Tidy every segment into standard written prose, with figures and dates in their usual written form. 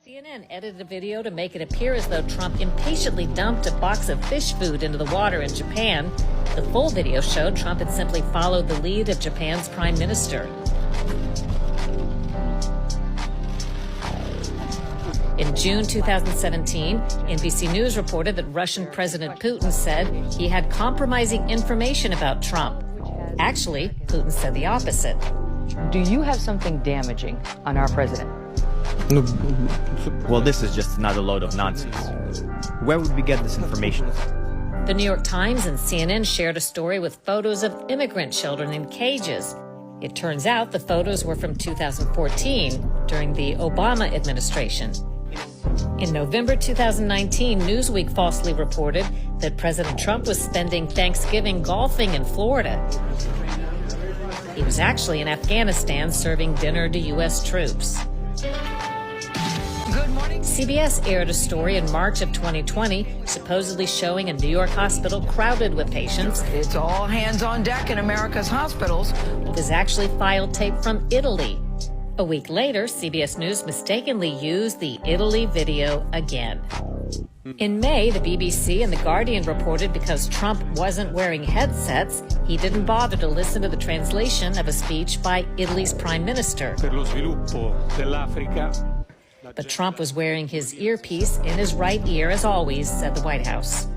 CNN edited a video to make it appear as though Trump impatiently dumped a box of fish food into the water in Japan. The full video showed Trump had simply followed the lead of Japan's prime minister. In June 2017, NBC News reported that Russian President Putin said he had compromising information about Trump. Actually, Putin said the opposite. Do you have something damaging on our president? Well, this is just another load of nonsense. Where would we get this information? The New York Times and CNN shared a story with photos of immigrant children in cages. It turns out the photos were from 2014, during the Obama administration. In November 2019, Newsweek falsely reported that President Trump was spending Thanksgiving golfing in Florida. He was actually in Afghanistan serving dinner to U.S. troops. Good morning. CBS aired a story in March of 2020, supposedly showing a New York hospital crowded with patients. It's all hands on deck in America's hospitals. It was actually file tape from Italy. A week later, CBS News mistakenly used the Italy video again. In May, the BBC and The Guardian reported because Trump wasn't wearing headsets, he didn't bother to listen to the translation of a speech by Italy's prime minister. But Trump was wearing his earpiece in his right ear, as always, said the White House.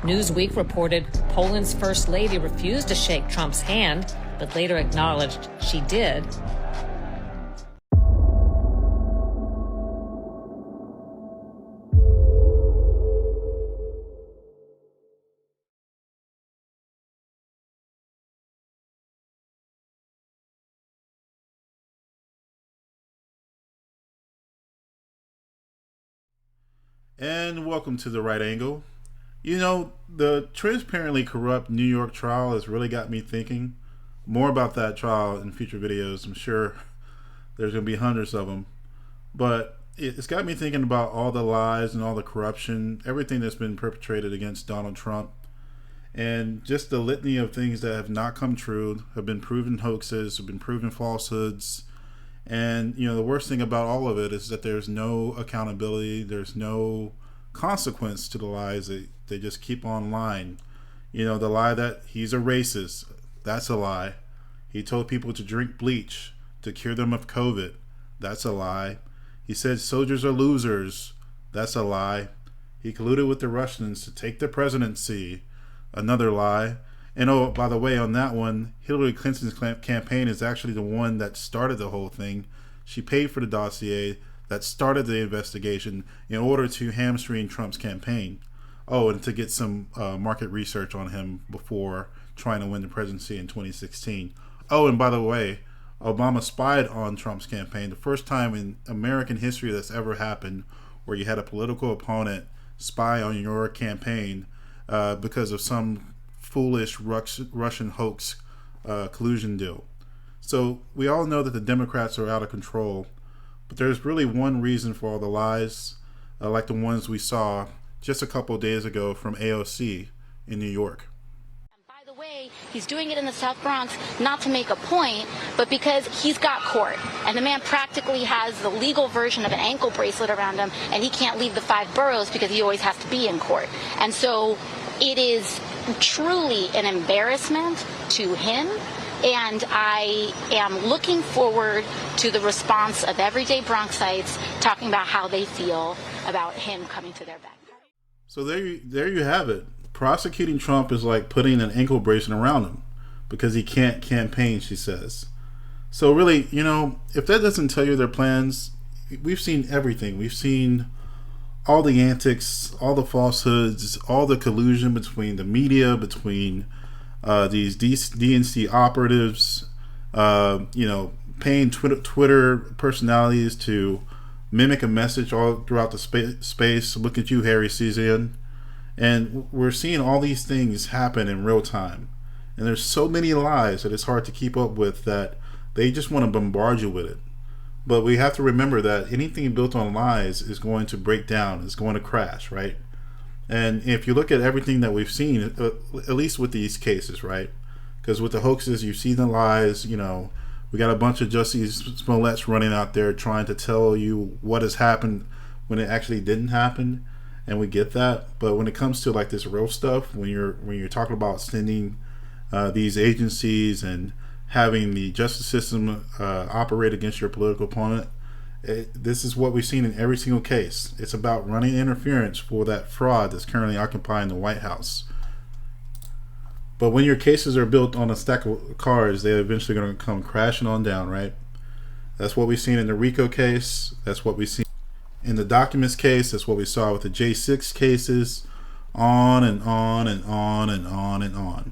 Newsweek reported Poland's first lady refused to shake Trump's hand, but later acknowledged she did. And welcome to The Right Angle. You know, the transparently corrupt New York trial has really got me thinking more about that trial in future videos. I'm sure there's going to be hundreds of them. But it's got me thinking about all the lies and all the corruption, everything that's been perpetrated against Donald Trump. And just the litany of things that have not come true, have been proven hoaxes, have been proven falsehoods. And, you know, the worst thing about all of it is that there's no accountability. There's no consequence to the lies. They just keep on lying. You know, the lie that he's a racist, that's a lie. He told people to drink bleach to cure them of COVID. That's a lie. He said soldiers are losers. That's a lie. He colluded with the Russians to take the presidency. Another lie. And oh, by the way, on that one, Hillary Clinton's campaign is actually the one that started the whole thing. She paid for the dossier that started the investigation in order to hamstring Trump's campaign. Oh, and to get some market research on him before trying to win the presidency in 2016. Oh, and by the way, Obama spied on Trump's campaign. The first time in American history that's ever happened where you had a political opponent spy on your campaign because of some foolish Russian hoax collusion deal. So we all know that the Democrats are out of control, but there's really one reason for all the lies, like the ones we saw just a couple of days ago from AOC in New York. By the way, he's doing it in the South Bronx not to make a point, but because he's got court, and the man practically has the legal version of an ankle bracelet around him, and he can't leave the 5 boroughs because he always has to be in court. And so it is truly an embarrassment to him, and I am looking forward to the response of everyday Bronxites talking about how they feel about him coming to their backyard. So there you have it. Prosecuting Trump is like putting an ankle bracelet around him because he can't campaign, she says. So really, you know, if that doesn't tell you their plans, we've seen everything. We've seen all the antics, all the falsehoods, all the collusion between the media, between these DNC operatives, you know, paying Twitter personalities to mimic a message all throughout the space. Look at you, Harry Caesian. And we're seeing all these things happen in real time. And there's so many lies that it's hard to keep up with that they just want to bombard you with it. But we have to remember that anything built on lies is going to break down, is going to crash, right? And if you look at everything that we've seen, at least with these cases, right? Because with the hoaxes, you see the lies, you know, we got a bunch of Jussie Smolletts running out there trying to tell you what has happened when it actually didn't happen, and we get that. But when it comes to like this real stuff, when you're talking about sending these agencies and having the justice system operate against your political opponent, this is what we've seen in every single case. It's about running interference for that fraud that's currently occupying the White House. But when your cases are built on a stack of cards, they're eventually going to come crashing on down, right? That's what we've seen in the RICO case. That's what we've seen in the documents case. That's what we saw with the J6 cases. On and on and on and on and on.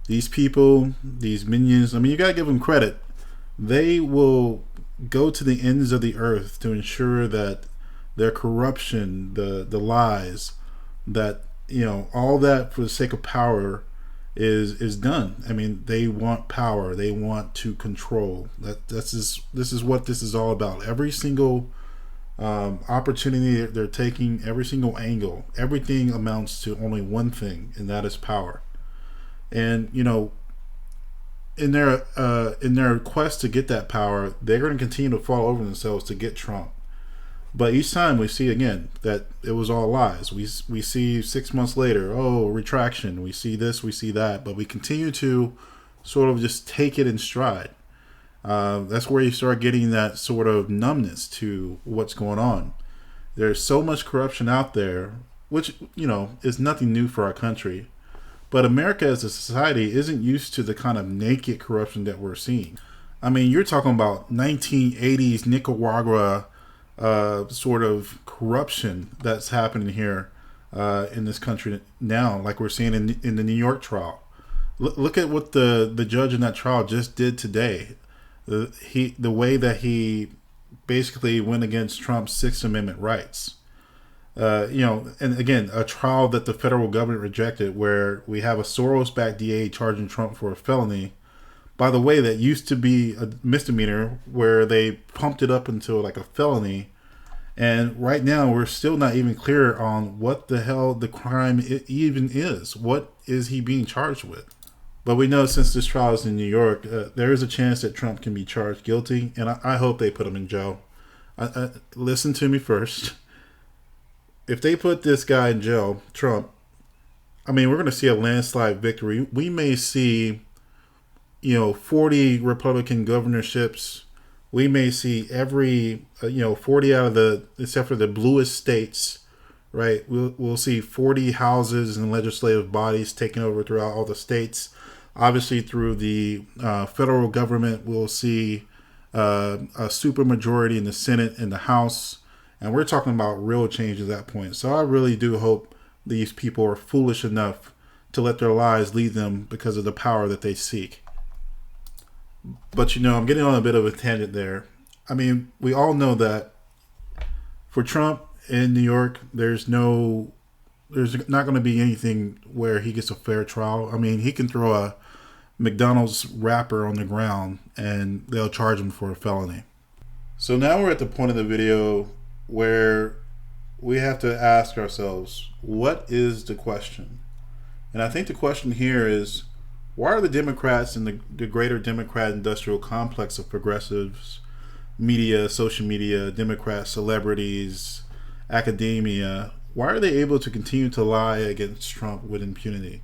These people, these minions, I mean, you got to give them credit. They will go to the ends of the earth to ensure that their corruption, the lies, that, you know, all that for the sake of power is done. I mean, they want power. They want to control. This is what this is all about. Every single opportunity they're taking, every single angle, everything amounts to only one thing, and that is power. And, you know, in their quest to get that power, they're going to continue to fall over themselves to get Trump. But each time we see again that it was all lies. We see 6 months later, oh, retraction. We see this, we see that, but we continue to sort of just take it in stride. That's where you start getting that sort of numbness to what's going on. There's so much corruption out there, which, you know, is nothing new for our country. But America as a society isn't used to the kind of naked corruption that we're seeing. I mean, you're talking about 1980s Nicaragua sort of corruption that's happening here in this country now, like we're seeing in the New York trial. Look at what the judge in that trial just did today. The way that he basically went against Trump's Sixth Amendment rights. You know, and again, a trial that the federal government rejected, where we have a Soros-backed DA charging Trump for a felony. By the way, that used to be a misdemeanor, where they pumped it up until like a felony. And right now, we're still not even clear on what the hell the crime even is. What is he being charged with? But we know since this trial is in New York, there is a chance that Trump can be charged guilty. And I hope they put him in jail. Listen to me first. If they put this guy in jail, Trump, I mean, we're going to see a landslide victory. We may see, you know, 40 Republican governorships. We may see every, 40 out of the, except for the bluest states, right? We'll see 40 houses and legislative bodies taking over throughout all the states. Obviously, through the federal government, we'll see a supermajority in the Senate and the House. And we're talking about real change at that point. So I really do hope these people are foolish enough to let their lies lead them because of the power that they seek. But, you know, I'm getting on a bit of a tangent there. I mean, we all know that for Trump in New York, there's not going to be anything where he gets a fair trial. I mean, he can throw a McDonald's wrapper on the ground and they'll charge him for a felony. So now we're at the point of the video where we have to ask ourselves, what is the question? And I think the question here is, why are the Democrats and the greater Democrat industrial complex of progressives, media, social media, Democrats, celebrities, academia, why are they able to continue to lie against Trump with impunity?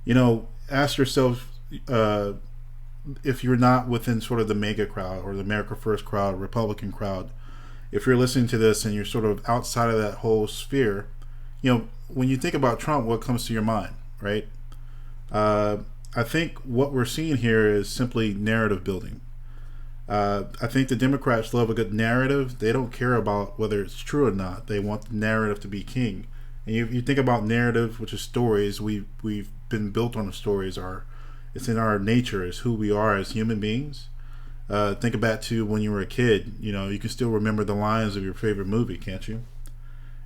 You know, ask yourself, if you're not within sort of the MAGA crowd or the America First crowd, Republican crowd, if you're listening to this and you're sort of outside of that whole sphere, you know, when you think about Trump, what comes to your mind, right? I think what we're seeing here is simply narrative building. I think the Democrats love a good narrative. They don't care about whether it's true or not. They want the narrative to be king. And you think about narrative, which is stories. We've been built on the stories. It's in our nature, it's who we are as human beings. Think back to when you were a kid. You know, you can still remember the lines of your favorite movie, can't you?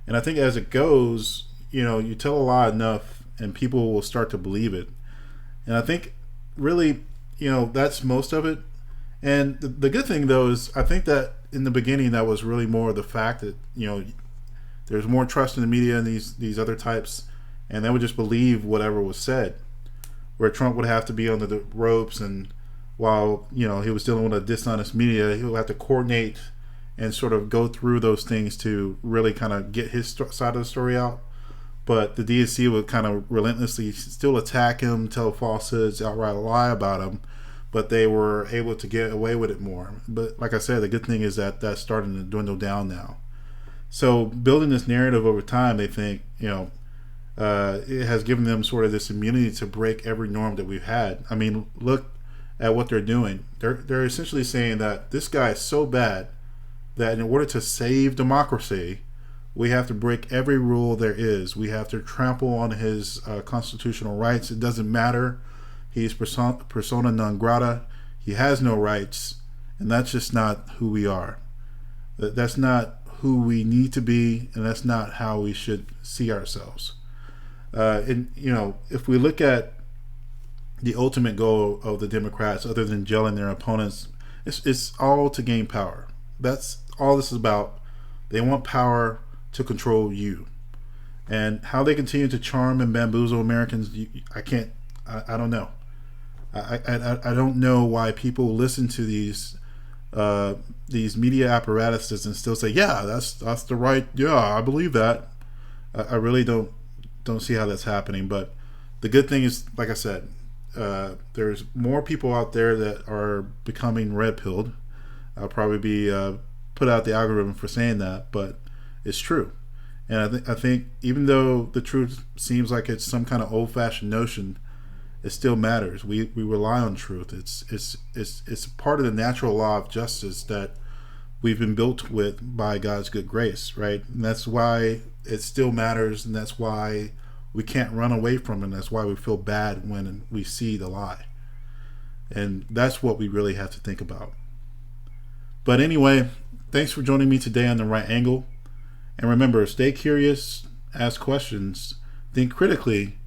And I think as it goes, you know, you tell a lie enough and people will start to believe it. And I think really, you know, that's most of it. And the good thing though is I think that in the beginning that was really more the fact that, you know, there's more trust in the media and these other types, and they would just believe whatever was said, where Trump would have to be under the ropes, and while, you know, he was dealing with a dishonest media, he would have to coordinate and sort of go through those things to really kind of get his side of the story out. But the DNC would kind of relentlessly still attack him, tell falsehoods, outright lie about him, but they were able to get away with it more. But like I said, the good thing is that that's starting to dwindle down now. So building this narrative over time, they think, it has given them sort of this immunity to break every norm that we've had. I mean, look at what they're doing. They're essentially saying that this guy is so bad that in order to save democracy, we have to break every rule there is. We have to trample on his constitutional rights. It doesn't matter. He's persona non grata. He has no rights. And that's just not who we are. That's not who we need to be, and that's not how we should see ourselves. If we look at the ultimate goal of the Democrats, other than gelling their opponents, it's all to gain power. That's all this is about. They want power to control you. And how they continue to charm and bamboozle Americans, I don't know. I don't know why people listen to these media apparatuses and still say, yeah, that's the right, yeah, I believe that. I really don't see how that's happening. But the good thing is, like I said, there's more people out there that are becoming red-pilled. I'll probably be put out the algorithm for saying that, but it's true. And I think even though the truth seems like it's some kind of old-fashioned notion, it still matters. We rely on truth. It's part of the natural law of justice that we've been built with by God's good grace, right? And that's why it still matters, and that's why we can't run away from it, and that's why we feel bad when we see the lie. And that's what we really have to think about. But anyway, thanks for joining me today on The Right Angle. And remember, stay curious, ask questions, think critically,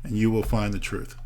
and you will find the truth.